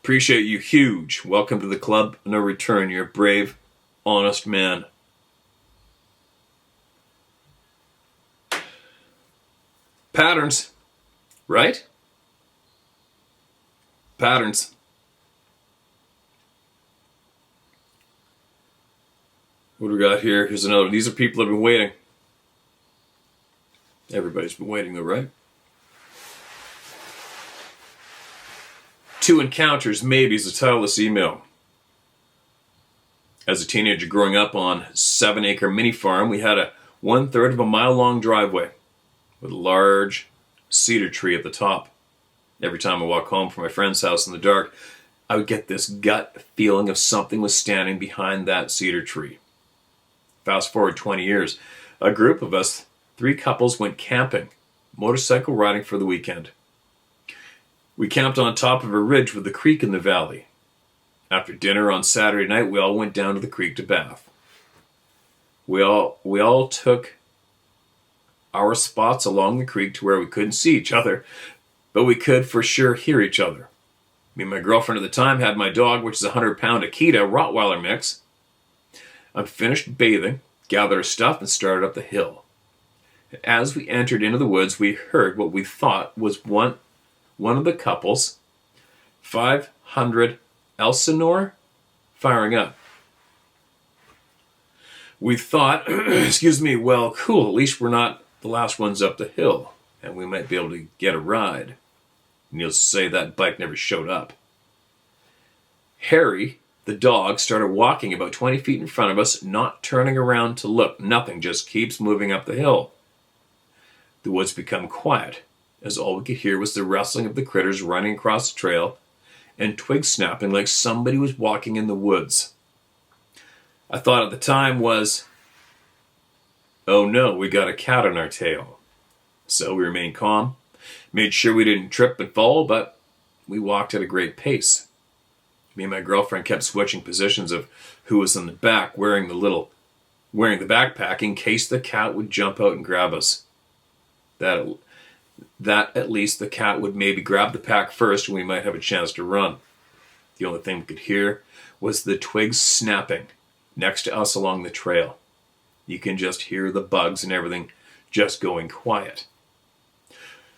Appreciate you huge. Welcome to the club. No return. You're a brave, honest man. Patterns, right? Patterns. What do we got here? Here's another one. These are people who have been waiting. Everybody's been waiting though, right? 2 encounters, maybe, is the title of this email. As a teenager growing up on 7-acre mini farm, we had a 1/3 of a mile long driveway with a large cedar tree at the top. Every time I walk home from my friend's house in the dark, I would get this gut feeling of something was standing behind that cedar tree. Fast forward 20 years, a group of us, 3 couples, went camping, motorcycle riding for the weekend. We camped on top of a ridge with a creek in the valley. After dinner on Saturday night, we all went down to the creek to bath. We all took our spots along the creek to where we couldn't see each other, but we could for sure hear each other. Me and my girlfriend at the time had my dog, which is a 100-pound Akita Rottweiler mix. I finished bathing, gathered our stuff, and started up the hill. As we entered into the woods, we heard what we thought was one of the couples, 500 Elsinore, firing up. We thought, well, cool, at least we're not the last ones up the hill, and we might be able to get a ride. Needless to say, that bike never showed up. Harry, the dog, started walking about 20 feet in front of us, not turning around to look. Nothing, just keeps moving up the hill. The woods become quiet, as all we could hear was the rustling of the critters running across the trail and twigs snapping like somebody was walking in the woods. I thought at the time was, oh no, we got a cat on our tail. So we remained calm, made sure we didn't trip and fall, but we walked at a great pace. Me and my girlfriend kept switching positions of who was in the back, wearing the backpack in case the cat would jump out and grab us. That at least the cat would maybe grab the pack first and we might have a chance to run. The only thing we could hear was the twigs snapping next to us along the trail. You can just hear the bugs and everything just going quiet.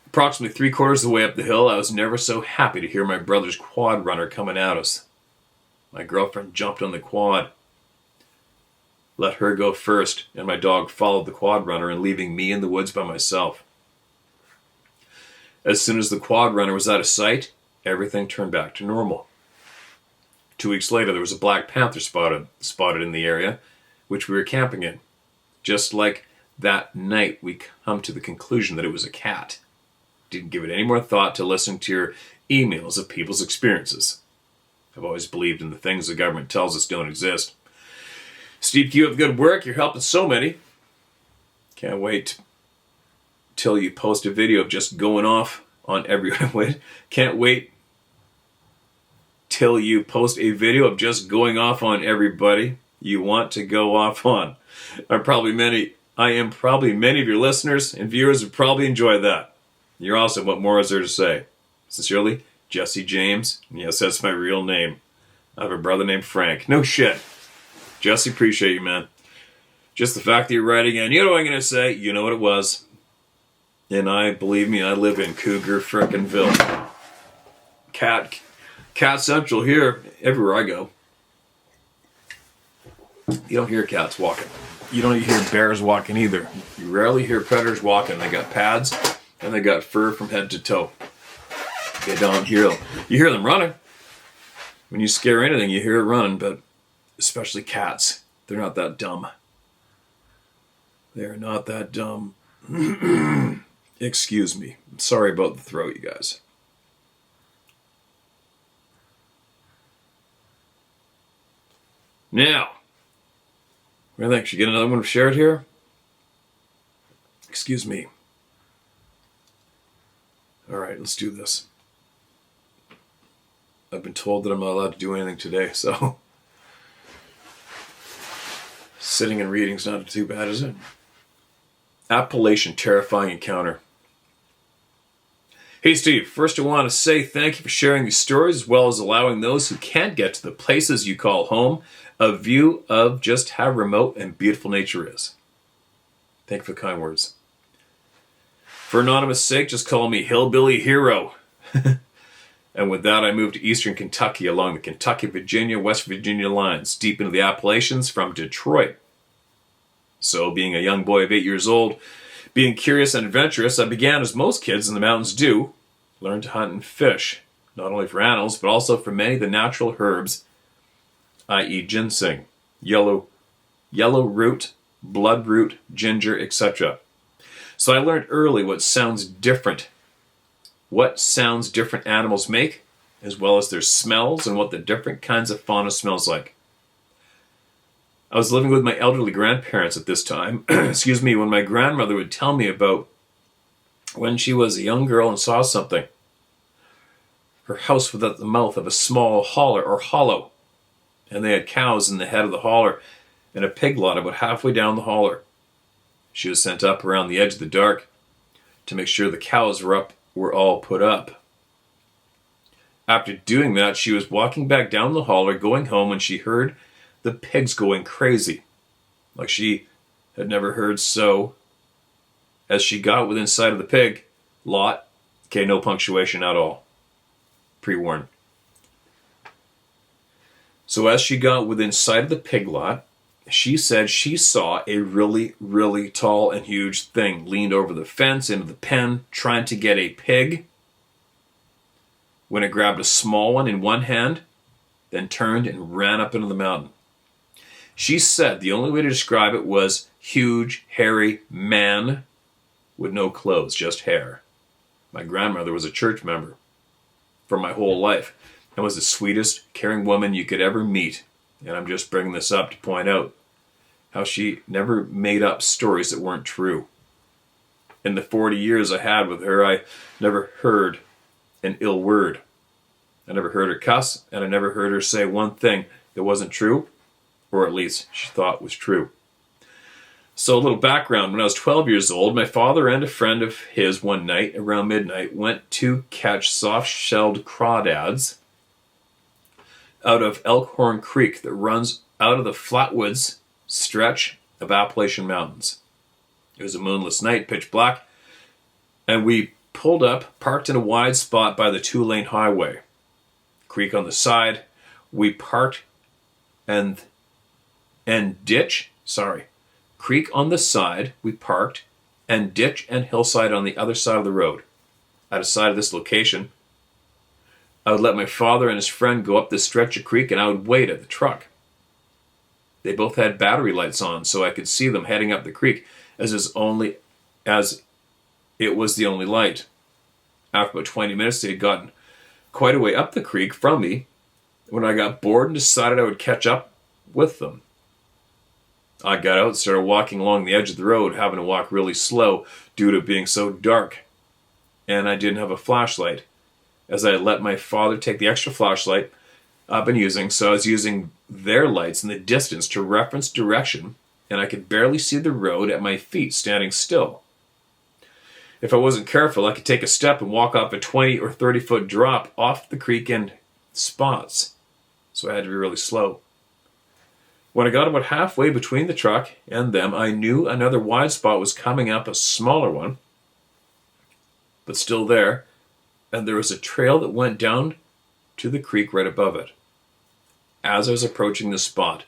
Approximately 3/4 of the way up the hill, I was never so happy to hear my brother's quad runner coming at us. My girlfriend jumped on the quad, let her go first, and my dog followed the quad runner and leaving me in the woods by myself. As soon as the quad runner was out of sight, everything turned back to normal. 2 weeks later, there was a black panther spotted in the area, which we were camping in. Just like that night, we come to the conclusion that it was a cat. Didn't give it any more thought to listening to your emails of people's experiences. I've always believed in the things the government tells us don't exist. Steve, keep up good work. You're helping so many. Can't wait till you post a video of just going off on everyone. Can't wait till you post a video of just going off on everybody you want to go off on. I am probably many of your listeners and viewers would probably enjoy that. You're awesome. What more is there to say? Sincerely, Jesse James. Yes, that's my real name. I have a brother named Frank. No shit. Jesse, appreciate you, man. Just the fact that you're writing in. You know what I'm going to say? You know what it was. And believe me, I live in Cougar frickin' Cat Central here, everywhere I go. You don't hear cats walking. You don't hear bears walking either. You rarely hear predators walking. They got pads and they got fur from head to toe. You don't hear them. You hear them running. When you scare anything, you hear it running, but especially cats. They're not that dumb. They're not that dumb. Excuse me. Sorry about the throat, you guys. Now, what do you think? Should we get another one shared here? Excuse me. All right, let's do this. I've been told that I'm not allowed to do anything today, so sitting and reading is not too bad, is it? Appalachian terrifying encounter. Hey Steve, first I want to say thank you for sharing these stories as well as allowing those who can't get to the places you call home a view of just how remote and beautiful nature is. Thank you for the kind words. For anonymous sake, just call me Hillbilly Hero. And with that, I moved to eastern Kentucky along the Kentucky-Virginia, West Virginia lines, deep into the Appalachians from Detroit. So, being a young boy of 8 years old, being curious and adventurous, I began, as most kids in the mountains do, learn to hunt and fish, not only for animals, but also for many of the natural herbs, i.e. ginseng, yellow root, bloodroot, ginger, etc. So I learned early what sounds different animals make, as well as their smells and what the different kinds of fauna smells like. I was living with my elderly grandparents at this time, when my grandmother would tell me about when she was a young girl and saw something. Her house was at the mouth of a small holler or hollow, and they had cows in the head of the holler and a pig lot about halfway down the holler. She was sent up around the edge of the dark to make sure the cows were all put up. After doing that, she was walking back down the holler going home when she heard the pigs going crazy, like she had never heard so. As she got within sight of the pig lot, okay, no punctuation at all. Pre-warned. So as she got within sight of the pig lot, she said she saw a really, really tall and huge thing leaned over the fence into the pen trying to get a pig. When it grabbed a small one in one hand, then turned and ran up into the mountain. She said the only way to describe it was huge, hairy man with no clothes, just hair. My grandmother was a church member for my whole life and was the sweetest, caring woman you could ever meet. And I'm just bringing this up to point out how she never made up stories that weren't true. In the 40 years I had with her, I never heard an ill word. I never heard her cuss, and I never heard her say one thing that wasn't true, or at least she thought was true. So a little background. When I was 12 years old, my father and a friend of his one night around midnight went to catch soft-shelled crawdads out of Elkhorn Creek that runs out of the Flatwoods stretch of Appalachian Mountains. It was a moonless night, pitch black, and we pulled up, parked in a wide spot by the 2-lane highway. Creek on the side. We parked and ditch. Creek on the side. We parked and ditch and hillside on the other side of the road. At a side of this location, I would let my father and his friend go up this stretch of creek, and I would wait at the truck. They both had battery lights on, so I could see them heading up the creek as it was the only light. After about 20 minutes, they had gotten quite a way up the creek from me, when I got bored and decided I would catch up with them. I got out and started walking along the edge of the road, having to walk really slow due to it being so dark. And I didn't have a flashlight, as I had let my father take the extra flashlight I've been using, so I was using their lights in the distance to reference direction, and I could barely see the road at my feet standing still. If I wasn't careful, I could take a step and walk off a 20 or 30 foot drop off the creek in spots, so I had to be really slow. When I got about halfway between the truck and them, I knew another wide spot was coming up, a smaller one, but still there, and there was a trail that went down to the creek right above it. As I was approaching the spot,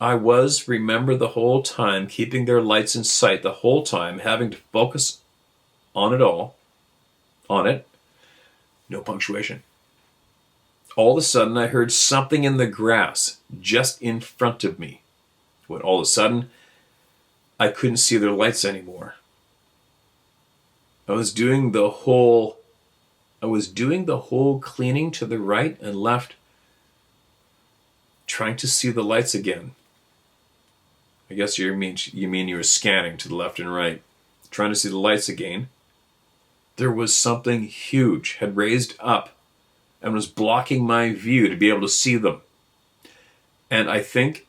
I was, remember, the whole time, keeping their lights in sight the whole time, having to focus on it all, on it, no punctuation. All of a sudden, I heard something in the grass just in front of me. When all of a sudden, I couldn't see their lights anymore. I was doing the whole cleaning to the right and left, trying to see the lights again. I guess you mean you were scanning to the left and right, trying to see the lights again. There was something huge had raised up and was blocking my view to be able to see them. And I think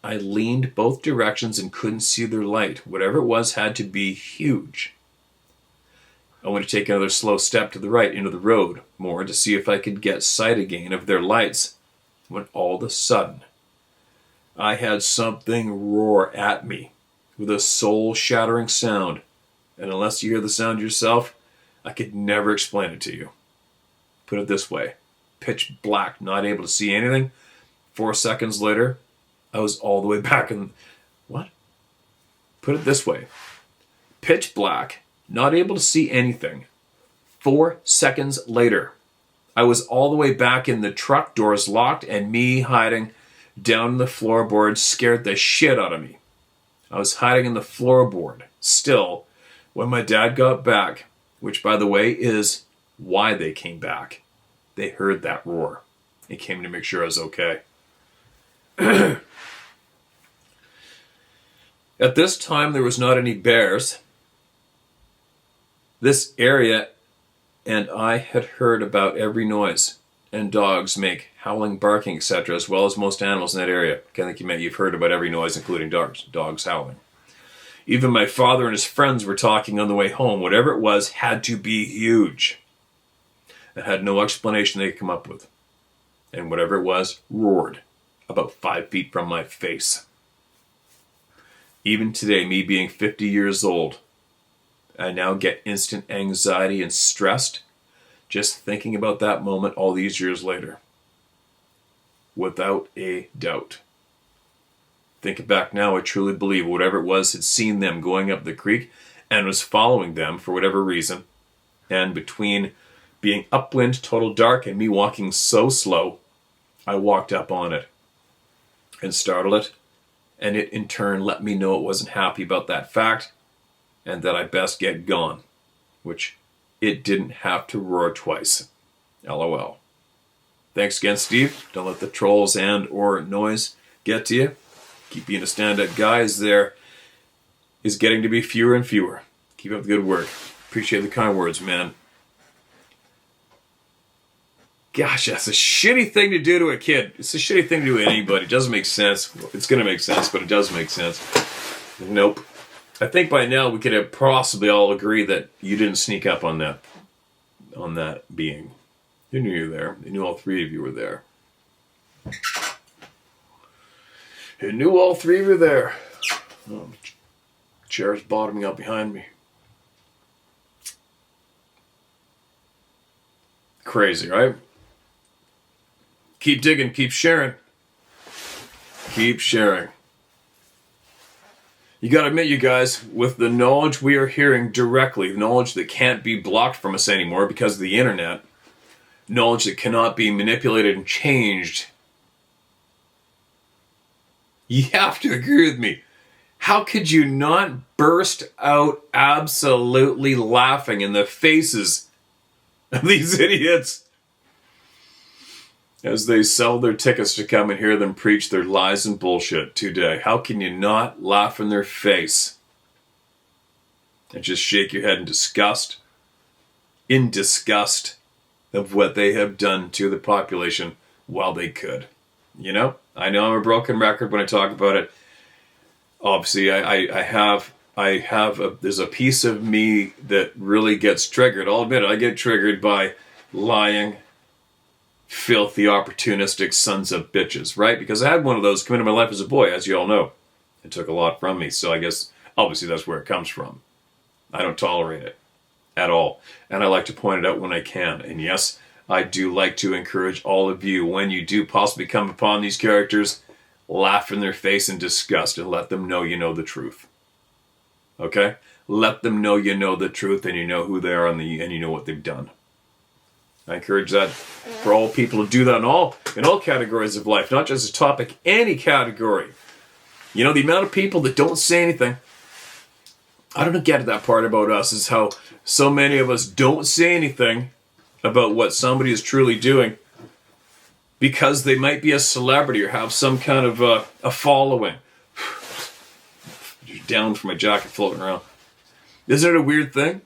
I leaned both directions and couldn't see their light. Whatever it was had to be huge. I went to take another slow step to the right into the road more to see if I could get sight again of their lights, when all of a sudden I had something roar at me with a soul-shattering sound, and unless you hear the sound yourself, I could never explain it to you. Put it this way, pitch black, not able to see anything. 4 seconds later, I was all the way back in... What? Put it this way, pitch black, not able to see anything. 4 seconds later, I was all the way back in the truck, doors locked, and me hiding down in the floorboard scared the shit out of me. I was hiding in the floorboard still when my dad got back, which, by the way, is why they came back. They heard that roar. He came to make sure I was okay. At this time, there was not any bears. This area and I had heard about every noise and dogs make, howling, barking, etc., as well as most animals in that area. I think you've heard about every noise, including dogs howling. Even my father and his friends were talking on the way home. Whatever it was had to be huge. It had no explanation they could come up with. And whatever it was roared about 5 feet from my face. Even today, me being 50 years old, I now get instant anxiety and stressed just thinking about that moment all these years later. Without a doubt. Thinking back now, I truly believe whatever it was had seen them going up the creek and was following them for whatever reason. And between being upwind, total dark, and me walking so slow, I walked up on it and startled it. And it in turn let me know it wasn't happy about that fact and that I best get gone, which it didn't have to roar twice. LOL. Thanks again, Steve. Don't let the trolls and or noise get to you. Keep being a stand-up guy as there is getting to be fewer and fewer. Keep up the good work. Appreciate the kind words, man. Gosh, that's a shitty thing to do to a kid. It's a shitty thing to do to anybody. It doesn't make sense. It's going to make sense, but it does make sense. Nope. I think by now we could have possibly all agree that you didn't sneak up on that being. You knew you were there. You knew all three of you were there. You knew all three of you were there. Oh, chair's bottoming out behind me. Crazy, right? Keep digging, keep sharing. Keep sharing. You gotta admit, you guys, with the knowledge we are hearing directly, the knowledge that can't be blocked from us anymore because of the internet, knowledge that cannot be manipulated and changed, you have to agree with me. How could you not burst out absolutely laughing in the faces of these idiots? as they sell their tickets to come and hear them preach their lies and bullshit today. How can you not laugh in their face and just shake your head in disgust of what they have done to the population while they could? You know I'm a broken record when I talk about it. Obviously, there's a piece of me that really gets triggered. I'll admit it, I get triggered by lying, filthy, opportunistic sons of bitches, right? Because I had one of those come into my life as a boy, as you all know. It took a lot from me, so I guess, obviously, that's where it comes from. I don't tolerate it at all. And I like to point it out when I can. And yes, I do like to encourage all of you, when you do possibly come upon these characters, laugh in their face in disgust and let them know you know the truth. Okay? Let them know you know the truth and you know who they are and you know what they've done. I encourage that for all people to do that in all categories of life, not just a topic, any category. The amount of people that don't say anything. I don't get that part about us, is how so many of us don't say anything about what somebody is truly doing because they might be a celebrity or have some kind of a following. Down from my jacket floating around. Isn't it a weird thing?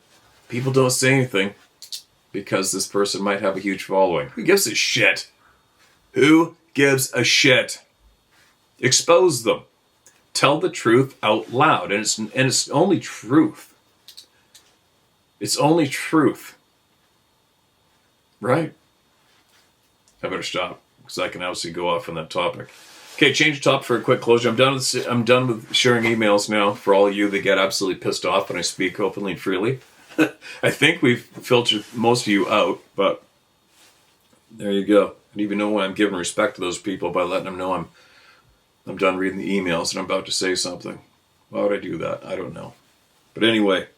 People don't say anything because this person might have a huge following. Who gives a shit? Who gives a shit? Expose them. Tell the truth out loud. And it's only truth. It's only truth. Right? I better stop, because I can obviously go off on that topic. Okay, change the topic for a quick closure. I'm done with sharing emails now for all of you that get absolutely pissed off when I speak openly and freely. I think we've filtered most of you out, but there you go. I don't even know why I'm giving respect to those people by letting them know I'm done reading the emails and I'm about to say something. Why would I do that? I don't know. But anyway,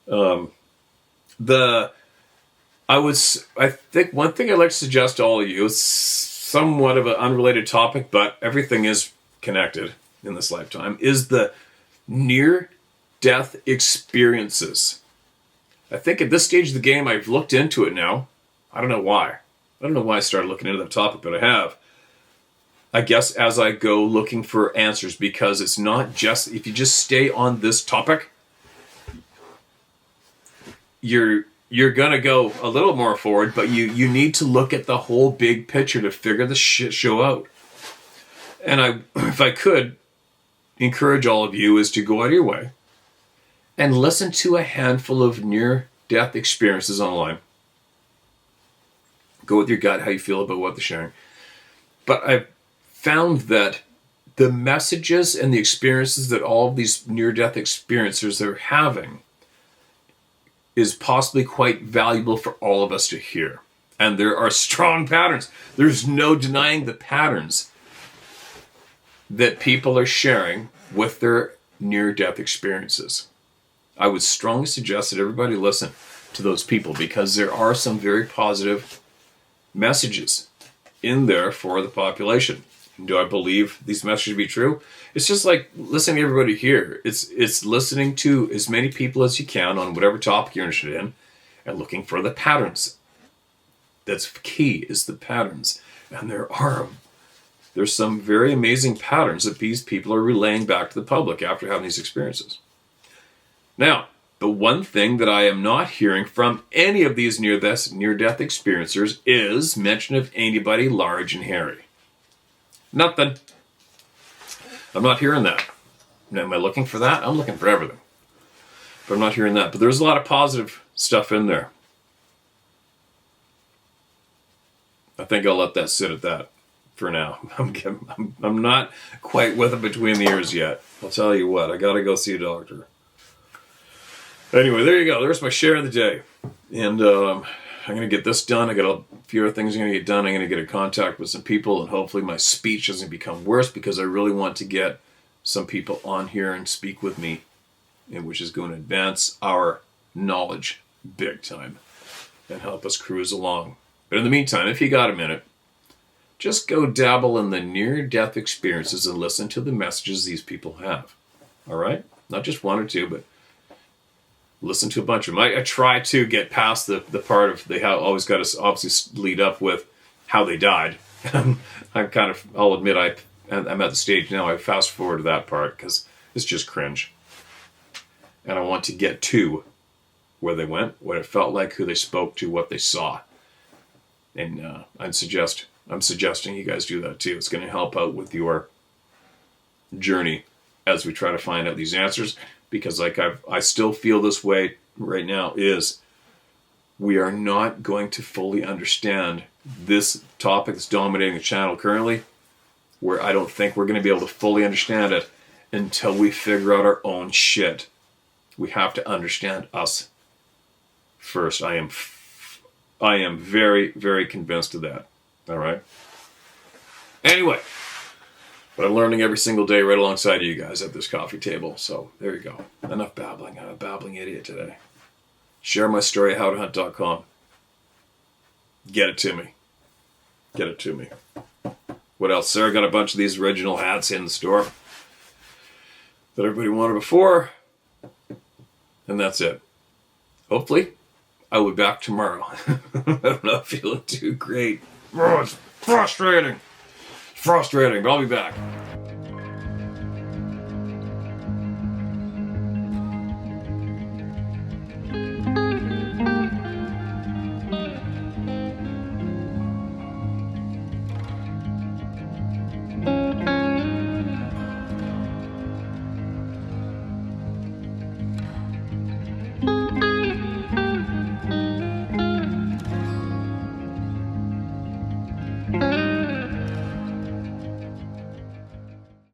I think one thing I'd like to suggest to all of you, is somewhat of an unrelated topic, but everything is connected in this lifetime, is the near-death experiences. I think at this stage of the game, I've looked into it now. I don't know why. I don't know why I started looking into that topic, but I have. I guess as I go looking for answers, because it's not just, if you just stay on this topic, you're going to go a little more forward, but you need to look at the whole big picture to figure the shit show out. And if I could encourage all of you, is to go out of your way and listen to a handful of near-death experiences online. Go with your gut, how you feel about what they're sharing. But I've found that the messages and the experiences that all of these near-death experiencers are having is possibly quite valuable for all of us to hear. And there are strong patterns. There's no denying the patterns that people are sharing with their near-death experiences. I would strongly suggest that everybody listen to those people, because there are some very positive messages in there for the population. Do I believe these messages to be true? It's just like listening to everybody here. It's listening to as many people as you can on whatever topic you're interested in and looking for the patterns. That's key, is the patterns. And there's some very amazing patterns that these people are relaying back to the public after having these experiences. Now, the one thing that I am not hearing from any of these near-death experiencers is mention of anybody large and hairy. Nothing. I'm not hearing that. Now, am I looking for that? I'm looking for everything. But I'm not hearing that. But there's a lot of positive stuff in there. I think I'll let that sit at that for now. I'm not quite with it between the ears yet. I'll tell you what, I gotta go see a doctor. Anyway, there you go. There's my share of the day. And I'm going to get this done. I got a few other things I'm going to get done. I'm going to get in contact with some people, and hopefully my speech doesn't become worse, because I really want to get some people on here and speak with me, which is going to advance our knowledge big time and help us cruise along. But in the meantime, if you got a minute, just go dabble in the near-death experiences and listen to the messages these people have. All right? Not just one or two, but listen to a bunch of them. I try to get past the part of they always got to obviously lead up with how they died. I'll admit I'm at the stage now, I fast forward to that part because it's just cringe. And I want to get to where they went, what it felt like, who they spoke to, what they saw. And I'm suggesting you guys do that too. It's going to help out with your journey as we try to find out these answers. Because I still feel this way right now, is we are not going to fully understand this topic that's dominating the channel currently, where I don't think we're going to be able to fully understand it until we figure out our own shit. We have to understand us first. I am very, very convinced of that. All right? Anyway, but I'm learning every single day right alongside you guys at this coffee table. So there you go. Enough babbling. I'm a babbling idiot today. Share my story at howtohunt.com. Get it to me. Get it to me. What else? Sarah got a bunch of these original hats in the store that everybody wanted before. And that's it. Hopefully, I'll be back tomorrow. I'm not feeling too great. Oh, it's frustrating. Frustrating, but I'll be back.